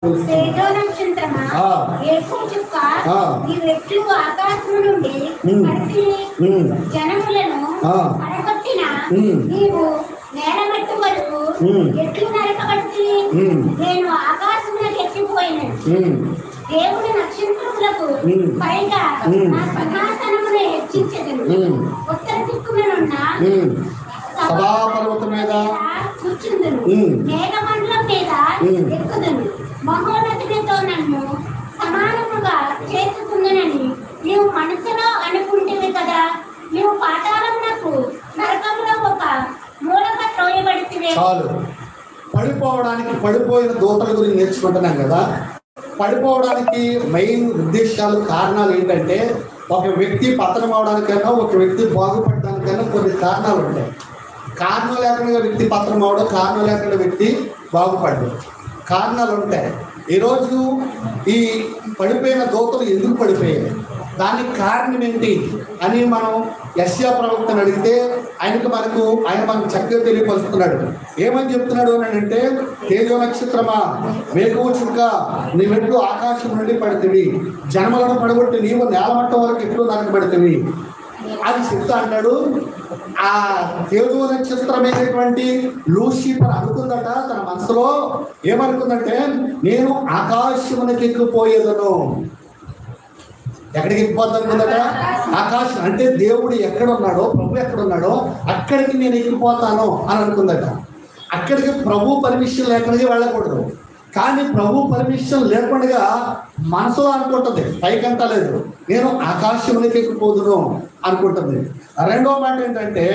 జనములను అడగొట్టిన నీవు నేలమట్టు వరకు ఎట్లు నరకబట్టి నేను ఆకాశములకు ఎక్కిపోయినాను. దేవుడు నక్షత్రములకు పైగా నా సింహాసనమును హెచ్చించెదను. ఉత్తర దిక్కునున్న సభాపర్వతం మీద కూర్చుందును, మేఘమండలం మీద ఎక్కుదును. మహోన్నతునితో నన్ను సమానముగా చేసుకుందునని నీవు మనసులో అనుకుంటేవి కదా. నీవు పాతాళమునకు నరకంలో ఒక మూలగా త్రోయబడితివే. చాలు. పడిపోయిన దూతల గురించి నేర్చుకుంటున్నాం కదా. పడిపోవడానికి మెయిన్ ఉద్దేశాలు కారణాలు ఏంటంటే, ఒక వ్యక్తి పతనం అవడానికైనా ఒక వ్యక్తి బాగుపడడానికైనా కొన్ని కారణాలు ఉంటాయి. కారణం లేకుండా వ్యక్తి పతనం అవడం, కారణం లేకుండా వ్యక్తి బాగుపడడం, కారణాలు ఉంటాయి. ఈరోజు ఈ పడిపోయిన దూతలు ఎందుకు పడిపోయాయి, దానికి కారణం ఏంటి అని మనం యెషయా ప్రవక్తను అడిగితే ఆయన మనకు చక్కగా తెలియపరుస్తున్నాడు. ఏమని చెప్తున్నాడు అని అంటే, తేజో నక్షత్రమా, మేఘము చుక్క, నీవెట్లు ఆకాశం నుండి పడితివి, జనములను పడగొట్టి నీవు నేలమట్టం వరకు ఎట్లు నరకబడితివి అని చెప్తా అంటాడు. ఆ తేజో నక్షత్రమైనటువంటి లూసిఫర్ అనుకుందట తన మనసులో. ఏమనుకుందంటే, నేను ఆకాశమునకు ఎక్కిపోయేదను. ఎక్కడికి ఎక్కిపోద్ది అనుకుందట? ఆకాశం అంటే దేవుడు ఎక్కడున్నాడో, ప్రభు ఎక్కడున్నాడో అక్కడికి నేను ఎక్కిపోతాను అని అనుకుందట. అక్కడికి ప్రభు పర్మిషన్ లేకుండా వెళ్ళకూడదు. కానీ ప్రభు పర్మిషన్ లేకుండా మనసులో అనుకుంటుంది, పైకంతా లేదు, నేను ఆకాశమునికి ఎక్కిపోదును అనుకుంటుంది. రెండో మాట ఏంటంటే,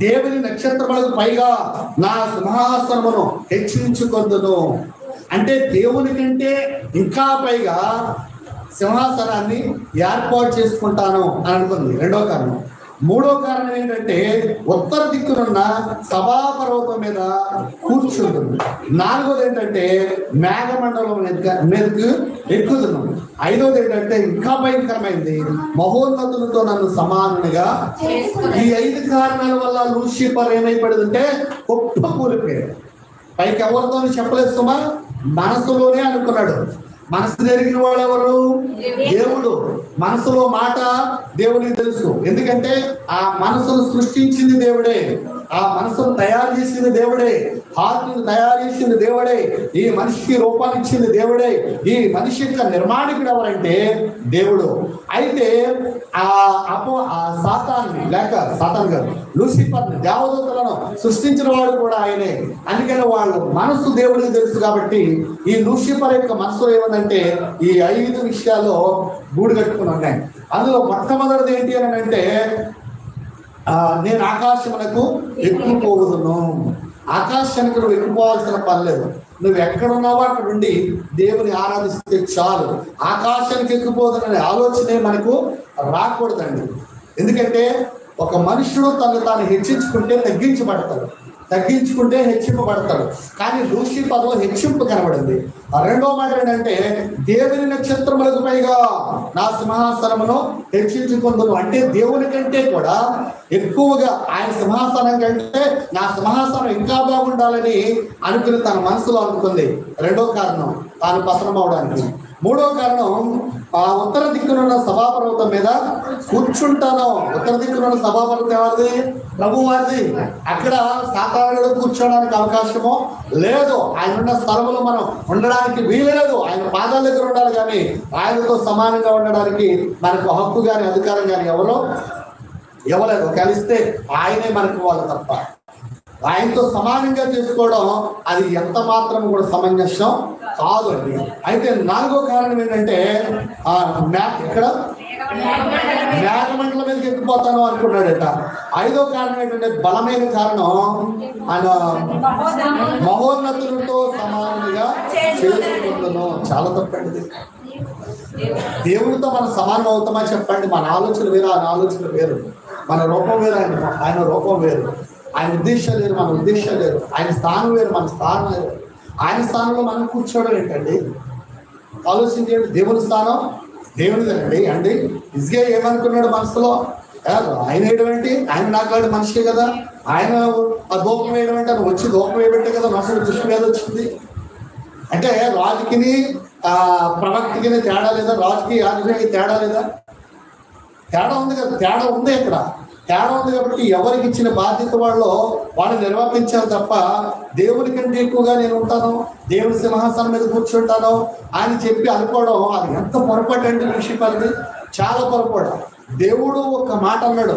దేవుని నక్షత్రములకు పైగా నా సింహాసనమును హెచ్చించుకొందును. అంటే దేవుని కంటే ఇంకా పైగా సింహాసనాన్ని ఏర్పాటు చేసుకుంటాను అని అనుకుంది. రెండో కారణం. మూడో కారణం ఏంటంటే, ఉత్తర దిక్కునున్న సభాపర్వతం మీద కూర్చుంటుంది. నాలుగోది ఏంటంటే, మేఘమండలం మీదకు ఎక్కుదును. ఐదోది ఏంటంటే, ఇంకా భయంకరమైంది, మహోన్నతులతో నన్ను సమానునిగా. ఈ 5 కారణాల వల్ల లూసిఫర్ ఏమైపడిందంటే గొప్ప కూలిపోయాడు. పైకి ఎవరితో చెప్పలేస్తుమా, మనసులోనే అనుకున్నాడు. మనసు జరిగిన వాడు ఎవరు? దేవుడు. మనసులో మాట దేవుడికి తెలుసు. ఎందుకంటే ఆ మనసును సృష్టించింది దేవుడే, ఆ మనసును తయారు చేసింది దేవుడే, హార్ట్ని తయారు చేసింది దేవుడే, ఈ మనిషికి రూపాన్ని ఇచ్చింది దేవుడే. ఈ మనిషి యొక్క నిర్మాణికుడు ఎవరంటే దేవుడు. అయితే ఆ సాతాన్ని సాతాన్ గారు లూసిఫర్ని, దేవదూతలను సృష్టించిన వాడు కూడా ఆయనే. అందుకని వాళ్ళు మనసు దేవుడికి తెలుసు. కాబట్టి ఈ లూసిఫర్ యొక్క మనసులో ఏమందంటే ఈ 5 విషయాల్లో గూడు కట్టుకుని ఉన్నాయి. అందులో మొట్టమొదటిది ఏంటి అని అంటే, నేను ఆకాశమునకు ఎక్కిపోదును. ఆకాశానికి నువ్వు ఎక్కిపోవాల్సిన పని లేదు. నువ్వు ఎక్కడున్నావో అక్కడ ఉండి దేవుని ఆరాధిస్తే చాలు. ఆకాశానికి ఎక్కిపోదుననే ఆలోచనే మనకు రాకూడదండి. ఎందుకంటే ఒక మనుషుడు తను తాను హెచ్చించుకుంటే తగ్గించబడతాడు, తగ్గించుకుంటే హెచ్చింపబడతాడు. కానీ లూసిఫర్లో హెచ్చింపు కనబడింది. రెండో మాట ఏంటంటే, దేవుని నక్షత్రములకు పైగా నా సింహాసనమును హెచ్చించుకుందును. అంటే దేవుని కంటే కూడా ఎక్కువగా ఆయన సింహాసనం కంటే నా సింహాసనం ఇంకా బాగుండాలని అనుకుని తన మనసులో అనుకుంది. రెండో కారణం తాను పతనం అవడానికి. మూడో కారణం, ఆ ఉత్తర దిక్కునున్న సభాపర్వతం మీద కూర్చుంటాను. ఉత్తర దిక్కునున్న సభాపర్వతం ఎవరిది? ప్రభు వారిది. అక్కడ సాతానుడు కూర్చోడానికి అవకాశమో లేదు. ఆయన ఉన్న స్థలంలో మనం ఉండడానికి వీలు లేదు. ఆయన పాదాల దగ్గర ఉండాలి. కానీ ఆయనతో సమానంగా ఉండడానికి మనకు హక్కు కానీ అధికారం కానీ ఇవ్వలేదు. కలిస్తే ఆయనే మనకు వాళ్ళు తప్ప. ఆయనతో సమానంగా చేసుకోవడం అది ఎంత మాత్రం కూడా సమంజసం కాదు అండి. అయితే నాలుగో కారణం ఏంటంటే, ఇక్కడ మేఘమండలం మీదకి ఎక్కిపోతాను అనుకున్నాడట. ఐదో కారణం ఏంటంటే, బలమైన కారణం ఆయన మహోన్నతులతో సమానంగా చేసుకుంటున్నాను. చాలా తప్పండి. దేవుడితో మనం సమానం అవుతామా చెప్పండి? మన ఆలోచనలు వేరు, ఆయన ఆలోచనలు వేరు. మన రూపం వేరు, ఆయన రూపం వేరు. ఆయన ఉద్దేశాలు వేరు, మన ఉద్దేశాలు వేరు. ఆయన స్థానం వేరు, మన స్థానం వేరు. ఆయన స్థానంలో మనం కూర్చోవడం ఏంటండి? ఆలోచించండి. దేవుని స్థానం దేవునిదేనండి అండి. ఇజ్గే ఏమనుకున్నాడు మనసులో? ఆయన వేయడం ఏంటి? ఆయన నాకులాంటి మనిషి కదా, ఆయన ఆ దూపం వేయడం ఏంటి? అని వచ్చి దూపం వేయబట్టే కదా మనుషులు దృష్టి మీద వచ్చింది. అంటే రాజుకిని ప్రవక్తకి తేడా లేదా? రాజుకి యాజకుడికి తేడా లేదా? తేడా ఉంది కదా, తేడా ఉంది ఇక్కడ. తేడా ఉంది కాబట్టి ఎవరికి ఇచ్చిన బాధ్యత వాళ్ళు నిర్వర్తించాలి తప్ప దేవుని కంటే ఎక్కువగా నేను ఉంటాను, దేవుని సింహాసనం మీద కూర్చుంటాను అని చెప్పి అనుకోవడం అది ఎంత పొరపాటు అండి విషయాలది, చాలా పొరపాటు. దేవుడు ఒక మాట అన్నాడు,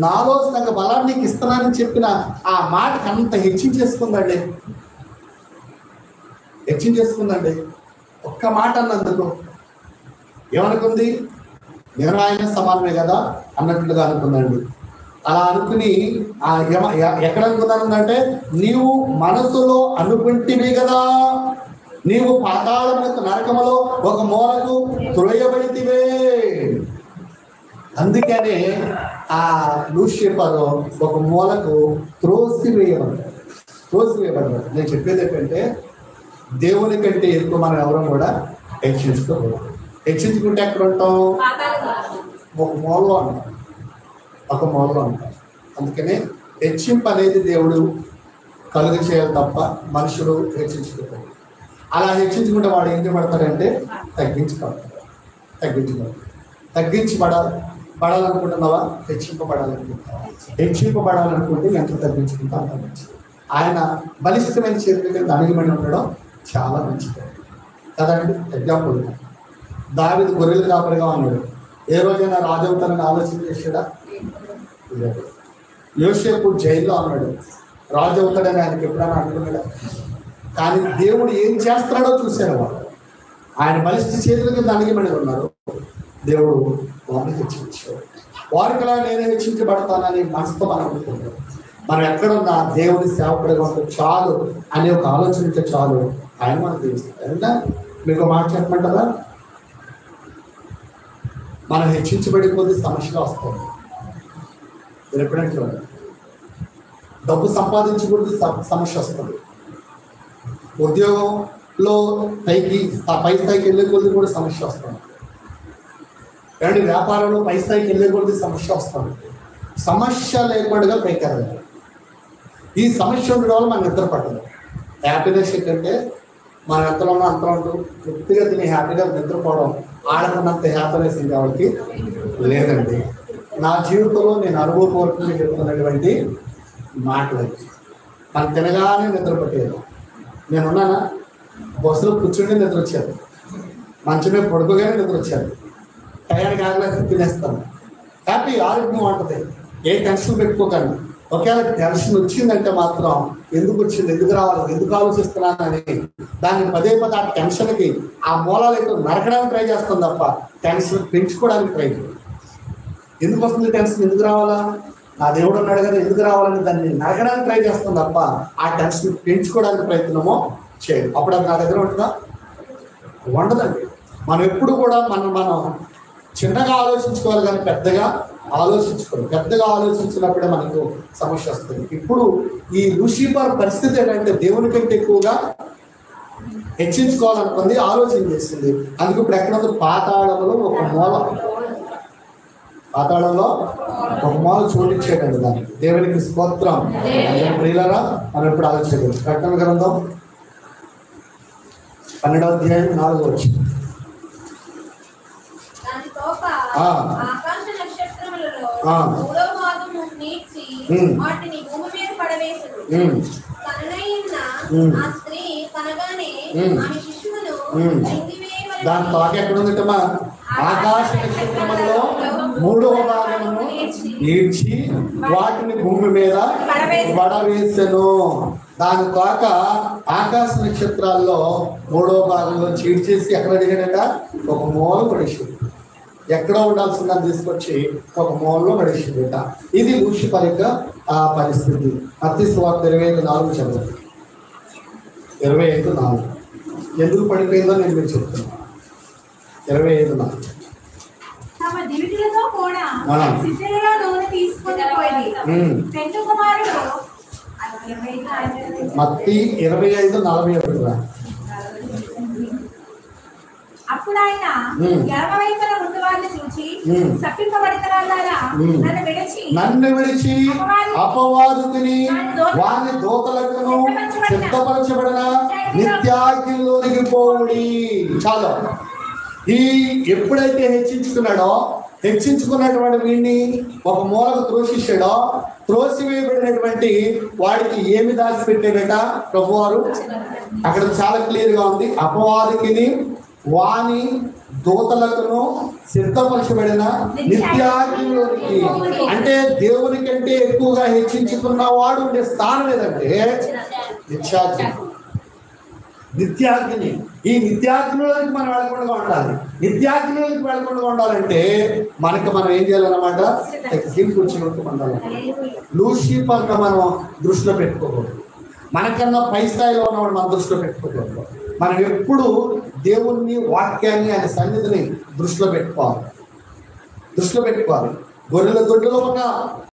నాలో సగ బలాన్ని నీకు ఇస్తున్నానని చెప్పిన ఆ మాటకి అంత హెచ్చించేసుకుందండి. ఒక్క మాట అన్నందుకు ఏమనుకుంది? నేను ఆయన సమానమే కదా అన్నట్లుగా అనుకుందండి. అలా అనుకుని ఎక్కడ అనుకున్నానంటే, నీవు మనసులో అనుకుంటివి కదా, నీవు పాతాళములకు నరకములో ఒక మూలకు త్రోయబడితివే. అందుకనే ఆ లూసిఫరు ఒక మూలకు త్రోసివేయబడ్డాడు. నేను చెప్పేది ఏంటంటే, దేవుని కంటే ఎక్కువ మనం ఎవరూ కూడా హెచ్చించుకోకూడదు. హెచ్చించుకుంటే ఎక్కడ ఉంటాం? ఒక మూలలో ఉంటాం. అందుకనే హెచ్చింపు అనేది దేవుడు కలుగ చేయాలి తప్ప మనుషులు హెచ్చించుకుంటారు. అలా హెచ్చించుకుంటే వాడు ఏం చేయబడతాడంటే పడాలనుకుంటున్నావా? హెచ్చింపబడాలనుకుంటే ఎంత తగ్గించుకుంటా అంత మంచిది. ఆయన బలిష్టమైన చేతుల కింద అణిగిమని ఉండడం చాలా మంచిది కదండి. ఎగ్జాంపుల్, దావీదు గొర్రెలు కాపరిగా ఉన్నాడు. ఏ రోజైనా రాజు అవుతానని ఆలోచన చేశాడా? యోసేపు జైల్లో ఉన్నాడు. రాజు అవుతాడని ఆయనకి ఎప్పుడైనా అనుకున్నాడా? కానీ దేవుడు ఏం చేస్తున్నాడో చూశారు వాళ్ళు. ఆయన బలిష్ట చేతుల కింద అణిగిమని ఉన్నారు. దేవుడు వారిని హెచ్చించాడు. వారికిలా నేనే హెచ్చించబడతానని మనసుతో మనం అనుకుంటాం. మనం ఎక్కడున్నా దేవుని సేవకుడిగా ఉంటే చాలు అనే ఒక ఆలోచన ఉంటే చాలు, ఆయన మనకు తెలుస్తుంది. మీకు మాట చెప్పమంటారా? మనం హెచ్చించబడి కొద్ది సమస్యలు వస్తాయి. మీరు ఎప్పుడైనా చూడండి, డబ్బు సంపాదించకూడదు సమస్య వస్తుంది. ఉద్యోగంలో పై స్థాయికి వెళ్ళే కొద్ది కూడా సమస్య వస్తుంది. కానీ వ్యాపారంలో పై స్థాయికి వెళ్ళే కొద్ది సమస్య వస్తుంది. సమస్య లేకుండా పైకి ఎదగాలి. ఈ సమస్య ఉండడం వల్ల మనం నిద్ర పట్టదు. హ్యాపీనెస్ ఏంటంటే మనం ఎంతలో ఉన్నా అంతలో ఉంటూ తృప్తిగా తిని హ్యాపీగా నిద్రపోవడం, ఆడకున్నంత హ్యాపీనెస్ ఇంకెవరికి లేదండి. నా జీవితంలో నేను అనుభవపూర్వకంగా చెప్తున్నటువంటి మాటలు. మనం తినగానే నిద్ర పట్టేది. నేనున్నానా? బస్సులో కూర్చుంటే నిద్ర వచ్చాను, మంచమే పడుకోగానే నిద్ర వచ్చాను, టయానికి ఆగలేసి తినేస్తాను. హ్యాపీ, ఆరోగ్యం ఉంటుంది. ఏ టెన్షన్ పెట్టుకోకండి. ఒకవేళ టెన్షన్ వచ్చిందంటే మాత్రం ఎందుకు వచ్చింది, ఎందుకు రావాలి, ఎందుకు ఆలోచిస్తున్నానని దాన్ని పదే ఆ టెన్షన్కి ఆ మూలాలు ఎక్కువ నరకడానికి ట్రై చేస్తాం తప్ప టెన్షన్ పెంచుకోవడానికి ట్రై చేయాలి. ఎందుకు వస్తుంది టెన్షన్, ఎందుకు రావాలా, నా దేవుడు ఉన్నాడు కదా ఎందుకు రావాలని దాన్ని నరకడానికి ట్రై చేస్తాం తప్ప ఆ టెన్షన్ పెంచుకోవడానికి ప్రయత్నమో చేయాలి. అప్పుడు అది నా దగ్గర ఉంటుందా? ఉండదండి. మనం ఎప్పుడు కూడా మనం చిన్నగా ఆలోచించుకోవాలి కానీ పెద్దగా ఆలోచించుకోవాలి. పెద్దగా ఆలోచించినప్పుడే మనకు సమస్య వస్తుంది. ఇప్పుడు ఈ లూసిఫర్ పరిస్థితి ఏంటంటే దేవుని కంటే ఎక్కువగా హెచ్చించుకోవాలనుకుంది, ఆలోచన చేసింది. అందుకు ఇప్పుడు ఎక్కడ ఉంది? పాతాళంలో ఒక మూల చోటిచ్చేటండి దానికి. దేవునికి స్తోత్రం. ప్రియులారా, మనం ఎప్పుడు ఆలోచించగలం. ప్రకటన గ్రంథం 12వ అధ్యాయం 4వ వచనం. దాని తోక ఎక్కడ ఉందటమ్మా? ఆకాశ నక్షత్రములలో 3వ భాగమును ఈడ్చి వాటిని భూమి మీద పడవేసెను. దాని తోక ఆకాశ నక్షత్రాల్లో 3వ భాగంలో చీడ్చేసి ఎక్కడ అడిగాడట? ఒక మూల పడేసాడు. ఎక్కడో ఉండాల్సిందా తీసుకొచ్చి ఒక మూలలో పడేసిందట. ఇది లూసిఫర్ యొక్క పరిస్థితి. మత్తయి సువార్త 25:4 చదవండి. 25:4 ఎందుకు పడిపోయిందో నేను మీకు చెప్తున్నాను. 25:4 మత్తయి 25:41. అప్పుడు ఆయన ఎడమ వైపున ముందు వారిని చూచి తప్పింపబడిన నన్ను విడిచి అపవాదుకుని వాని దూతలకును సిద్ధపరచబడిన నిత్యాగ్నిలోనికి పోవుడి. చాలా ఈ ఎప్పుడైతే హెచ్చించుకున్నటువంటి వీడిని ఒక మూలకు త్రోసిస్తాడో, త్రోసివేయబడినటువంటి వాడికి ఏమి దాచిపెట్టాడట ప్రభువారు? అక్కడ చాలా క్లియర్ గా ఉంది. అపవాదికిని వాని దూతలకును సిద్ధపరచబడిన నిత్యాగ్నిలోనికి. అంటే దేవుని కంటే ఎక్కువగా హెచ్చించుకున్న వాడు ఉండే స్థానం ఏదంటే నిత్యాగ్ని. ఈ నిత్యాగ్నిలోకి మనం వెళ్ళకుండా ఉండాలి. నిత్యాగ్నిలోకి వెళ్ళకుండా ఉండాలంటే మనం ఏం చేయాలన్నమాట? కూర్చున్నట్టు ఉండాలి. లూసిఫర్గా మనం దృష్టిలో పెట్టుకోకూడదు. మనకన్నా పై స్థాయిలో ఉన్నవాడు మన దృష్టిలో పెట్టుకోకూడదు. మనం ఎప్పుడు దేవుణ్ణి, వాక్యాన్ని, ఆయన సన్నిధిని దృష్టిలో పెట్టుకోవాలి. గొర్రెల దొడ్డులో ఉన్న